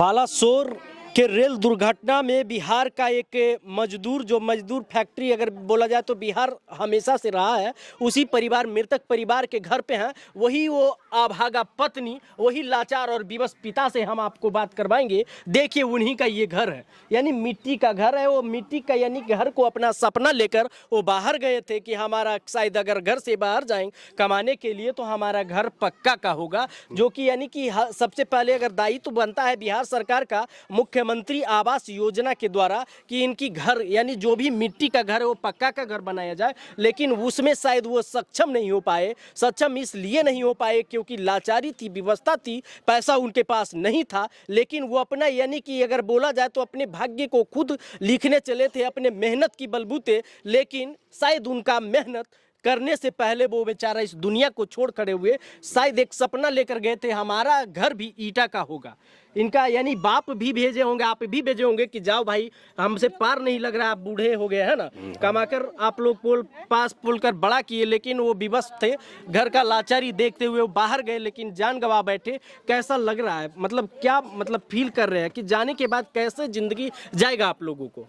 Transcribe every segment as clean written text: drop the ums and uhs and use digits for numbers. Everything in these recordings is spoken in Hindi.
बालासोर के रेल दुर्घटना में बिहार का एक मजदूर फैक्ट्री अगर बोला जाए तो बिहार हमेशा से रहा है। उसी परिवार मृतक परिवार के घर पे हैं, वही वो अभागा पत्नी, वही लाचार और विवश पिता से हम आपको बात करवाएंगे। देखिए उन्हीं का ये घर है, यानी मिट्टी का घर है। वो मिट्टी का यानी घर को अपना सपना लेकर वो बाहर गए थे कि हमारा शायद अगर घर से बाहर जाएंगे कमाने के लिए तो हमारा घर पक्का का होगा, जो कि यानी कि सबसे पहले अगर दायित्व बनता है बिहार सरकार का मुख्यमंत्री आवास योजना के द्वारा कि इनकी घर यानी जो भी मिट्टी का घर है वो पक्का का घर बनाया जाए। लेकिन उसमें शायद वो सक्षम नहीं हो पाए। सक्षम इसलिए नहीं हो पाए क्योंकि लाचारी थी, व्यवस्था थी, पैसा उनके पास नहीं था। लेकिन वो अपना यानी कि अगर बोला जाए तो अपने भाग्य को खुद लिखने चले थे अपने मेहनत की बलबूते। लेकिन शायद उनका मेहनत करने से पहले वो बेचारा इस दुनिया को छोड़ खड़े हुए। शायद एक सपना लेकर गए थे हमारा घर भी ईटा का होगा। इनका यानी बाप भी भेजे होंगे, आप भी भेजे होंगे कि जाओ भाई हमसे पार नहीं लग रहा, आप बूढ़े हो गए है ना, कमाकर आप लोग पोल कर बड़ा किए। लेकिन वो विवश थे, घर का लाचारी देखते हुए वो बाहर गए लेकिन जान गंवा बैठे। कैसा लग रहा है, मतलब क्या मतलब फील कर रहे हैं कि जाने के बाद कैसे जिंदगी जाएगा आप लोगों को,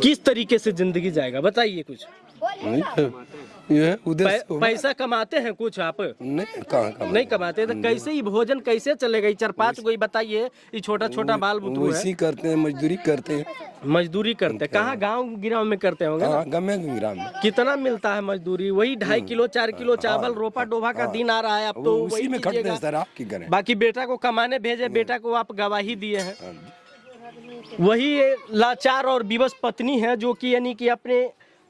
किस तरीके से जिंदगी जाएगा बताइए कुछ। पैसा कमाते हैं कुछ आप? नहीं कमाते तो कैसे ही भोजन कैसे चलेगा? 4-5 कोई बताइए, ये छोटा छोटा बाल बुतरू है, करते हैं मजदूरी करते हैं। कहाँ गांव गिराव में करते होंगे ना? गाँव में कितना मिलता है मजदूरी? वही 2.5 किलो 4 किलो चावल रोपा डोभा का दिन आ रहा है। अब तो उसी में खटते हैं सर, आप की करें। बाकी बेटा को कमाने भेजे, बेटा को आप गवाही दिए हैं। वही लाचार और विवश पत्नी है जो कि यानी कि अपने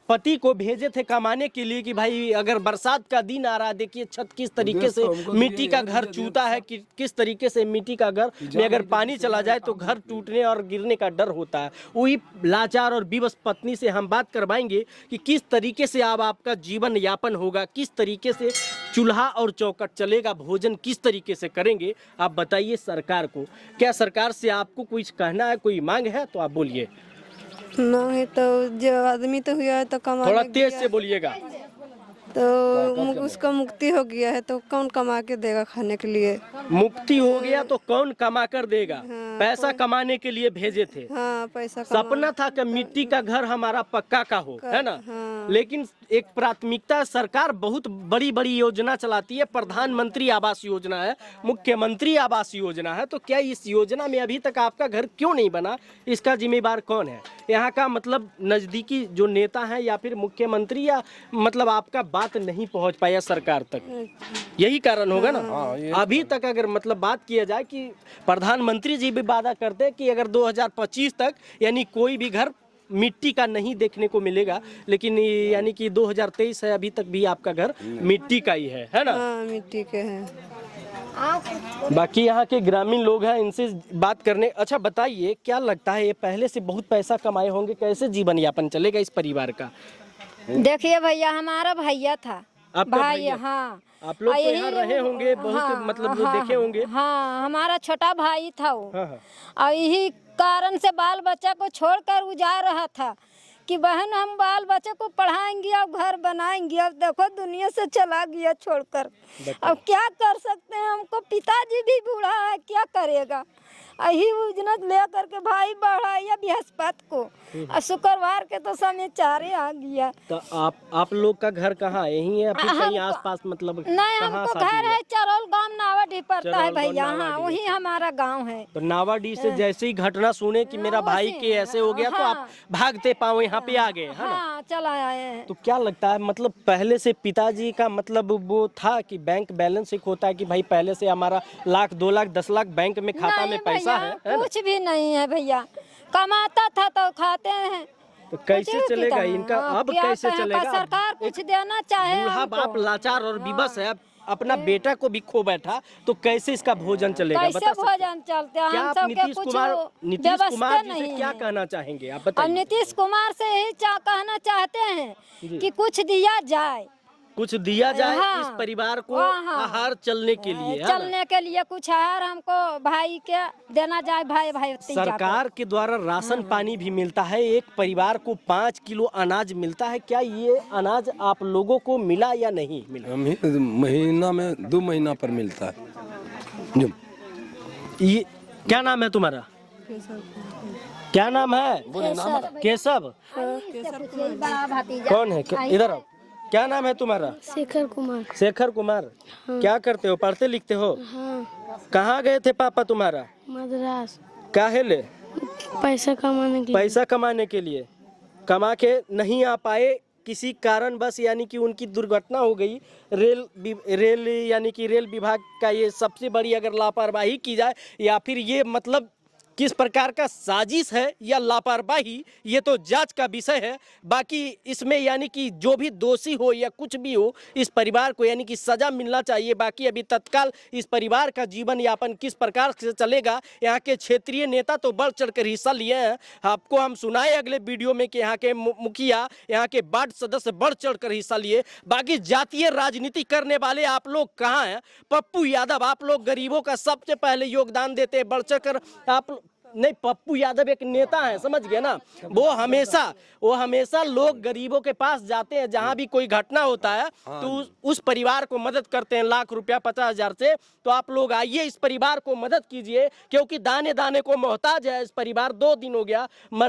पति को भेजे थे कमाने के लिए कि भाई अगर बरसात का दिन आ रहा है, देखिए छत किस तरीके से मिट्टी का घर चूता है, कि किस तरीके से मिट्टी का घर में अगर पानी चला जाए तो घर टूटने और गिरने का डर होता है। वही लाचार और विवश पत्नी से हम बात करवाएंगे कि किस तरीके से अब आपका जीवन यापन होगा, किस तरीके से चूल्हा और चौकट चलेगा, भोजन किस तरीके से करेंगे। आप बताइए सरकार को, क्या सरकार से आपको कुछ कहना है, कोई मांग है तो आप बोलिए। नहीं तो जो आदमी तो हुआ है तो कमा, थोड़ा तेज से बोलिएगा। तो उसका मुक्ति हो गया है तो कौन कमा के देगा खाने के लिए? मुक्ति हो गया तो कौन कमा कर देगा? पैसा कमाने के लिए भेजे थे। हाँ, पैसा सपना था कि मिट्टी का घर हमारा पक्का का हो, है ना? लेकिन एक प्राथमिकता, सरकार बहुत बड़ी बड़ी योजना चलाती है। प्रधानमंत्री आवास योजना है, मुख्यमंत्री आवास योजना है, तो क्या इस योजना में अभी तक आपका घर क्यों नहीं बना? इसका जिम्मेदार कौन है? यहाँ का मतलब नजदीकी जो नेता है या फिर मुख्यमंत्री, या मतलब आपका बात नहीं पहुँच पाया सरकार तक, यही कारण होगा ना? अभी तक अगर मतलब बात किया जाए कि प्रधानमंत्री जी भी वादा करते हैं कि अगर 2025 तक यानी कोई भी घर मिट्टी का नहीं देखने को मिलेगा, लेकिन यानी कि 2023 है, अभी तक भी आपका घर मिट्टी का ही है ना? हाँ, मिट्टी के हैं। बाकी यहाँ के ग्रामीण लोग हैं, इनसे बात करने। अच्छा बताइए, क्या लगता है ये पहले से बहुत पैसा कमाए होंगे, कैसे जीवन यापन चलेगा इस परिवार का? देखिए भैया, हमारा भैया था भाई। हाँ, आप लोग तो यहाँ रहे होंगे बहुत। हाँ, मतलब हाँ, देखे होंगे। हाँ, हमारा छोटा भाई था वो। हाँ। और यही कारण से बाल बच्चा को छोड़कर वो जा रहा था कि बहन हम बाल बच्चे को पढ़ाएंगे, अब घर बनाएंगे। अब देखो दुनिया से चला गया छोड़कर। अब क्या कर सकते हैं, हमको पिताजी भी बूढ़ा है, क्या करेगा? यही उजनत ले करके भाई बढ़ाया बृहस्पति को, और शुक्रवार के तो समय 4 आ गया। तो आप लोग का घर कहाँ है? यहीं है फिर कहीं आसपास? मतलब नहीं, हमको घर है चरौल गांव, नावाडीह पड़ता है भैया। हाँ, वही हमारा गांव है। तो नावाडीह से जैसे ही घटना सुने कि मेरा भाई के ऐसे हो गया, तो आप भागते पाओ यहाँ पे आ गए, है ना? हाँ, चला आए हैं। तो क्या लगता है, मतलब पहले से पिताजी का मतलब वो था कि बैंक बैलेंस एक होता है कि भाई पहले से हमारा 1 लाख 2 लाख 10 लाख बैंक में खाता में पैसा है कुछ भी नहीं है भैया। कमाता था तो खाते हैं, तो कैसे चलेगा इनका? अब कैसे चलेगा? सरकार कुछ देना चाहे। बूढ़ा बाप लाचार और विवश है, अपना बेटा को भी खो बैठा, तो कैसे इसका भोजन चलेगा? कैसे भोजन चलते हैं? क्या हम आप सब नीतीश कुमार जी से क्या कहना चाहेंगे, आप बताइए? नीतीश कुमार से यही कहना चाहते हैं कि कुछ दिया जाए, कुछ दिया जाए। हाँ, इस परिवार को हाँ, आहार चलने के लिए, चलने के लिए कुछ आहार हमको भाई के देना जाए। भाई सरकार के द्वारा राशन पानी भी मिलता है, एक परिवार को 5 किलो अनाज मिलता है। क्या ये अनाज आप लोगों को मिला या नहीं मिला? महीना में 2 महीना पर मिलता है। ये क्या नाम है तुम्हारा? क्या नाम है? केशव। कौन है? इधर आओ। क्या नाम है तुम्हारा? शेखर कुमार। शेखर कुमार। क्या करते हो? पढ़ते लिखते हो? हाँ। कहाँ गए थे पापा तुम्हारा? मद्रास। काहे ले? पैसा कमाने के लिए। पैसा कमाने के लिए। कमा के नहीं आ पाए किसी कारण बस, यानी कि उनकी दुर्घटना हो गई। रेल यानी कि रेल विभाग का ये सबसे बड़ी अगर लापरवाही की जाए, या फिर ये मतलब किस प्रकार का साजिश है या लापरवाही, ये तो जांच का विषय है। बाकी इसमें यानी कि जो भी दोषी हो या कुछ भी हो, इस परिवार को यानी कि सजा मिलना चाहिए। बाकी अभी तत्काल इस परिवार का जीवन यापन किस प्रकार से चलेगा, यहाँ के क्षेत्रीय नेता तो बढ़ चढ़कर हिस्सा लिए हैं। आपको हम सुनाए अगले वीडियो में कि यहाँ के मुखिया, यहाँ के वार्ड सदस्य बढ़ चढ़कर हिस्सा लिए। बाकी जातीय राजनीति करने वाले आप लोग कहाँ हैं? पप्पू यादव, आप लोग गरीबों का सबसे पहले योगदान देते हैं, बढ़ चढ़कर आप नहीं। पप्पू यादव एक नेता है, समझ गए ना। वो हमेशा लोग गरीबों के पास जाते हैं, जहां भी कोई घटना होता है तो उस परिवार को मदद करते हैं लाख रुपया 50,000 से। तो आप लोग आइए, इस परिवार को मदद कीजिए, क्योंकि दाने दाने को मोहताज है इस परिवार। 2 दिन हो गया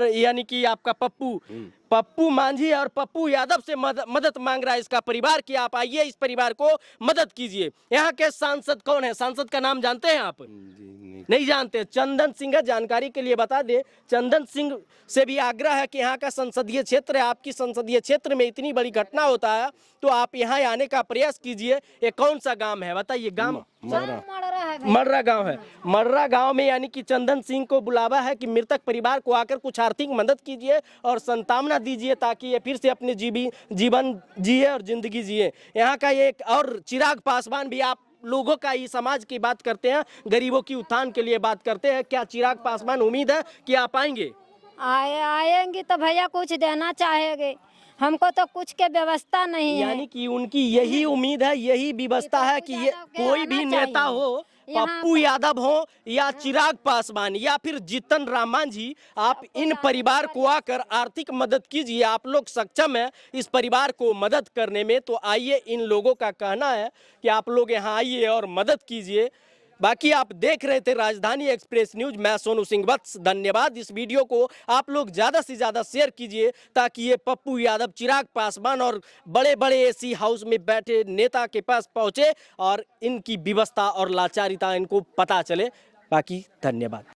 यानी कि आपका पप्पू मांझी और पप्पू यादव से मदद मांग रहा है इसका परिवार कि आप आइए, इस परिवार को मदद कीजिए। यहाँ के सांसद कौन है? सांसद का नाम जानते हैं आप? नहीं जानते। चंदन सिंह है। जानकारी के लिए बता दे, चंदन सिंह से भी आग्रह है कि यहाँ का संसदीय क्षेत्र है, आपकी संसदीय क्षेत्र में इतनी बड़ी घटना होता है तो आप यहाँ आने का प्रयास कीजिए। ये कौन सा गांव है बताइए? गांव मर्रा गांव है। मर्रा गांव में यानी कि चंदन सिंह को बुलावा है कि मृतक परिवार को आकर कुछ आर्थिक मदद कीजिए और सांत्वना दीजिए, ताकि ये फिर से अपने जीवन जिए और जिंदगी जिए। यहाँ का एक और चिराग पासवान भी, आप लोगों का ही समाज की बात करते हैं, गरीबों की उत्थान के लिए बात करते हैं। क्या चिराग पासवान उम्मीद है कि आप आएंगे? आएंगे तो भैया कुछ देना चाहेंगे, हमको तो कुछ के व्यवस्था नहीं है। यानी कि उनकी यही उम्मीद है, यही व्यवस्था है कि ये कोई भी नेता हो, पप्पू यादव हो या चिराग पासवान या फिर जीतन राम मांझी, आप इन परिवार को आकर आर्थिक मदद कीजिए। आप लोग सक्षम है इस परिवार को मदद करने में, तो आइए। इन लोगों का कहना है कि आप लोग यहाँ आइए और मदद कीजिए। बाकी आप देख रहे थे राजधानी एक्सप्रेस न्यूज, मैं सोनू सिंह वत्स। धन्यवाद। इस वीडियो को आप लोग ज़्यादा से ज़्यादा शेयर कीजिए, ताकि ये पप्पू यादव, चिराग पासवान और बड़े बड़े एसी हाउस में बैठे नेता के पास पहुँचे और इनकी व्यवस्था और लाचारिता इनको पता चले। बाकी धन्यवाद।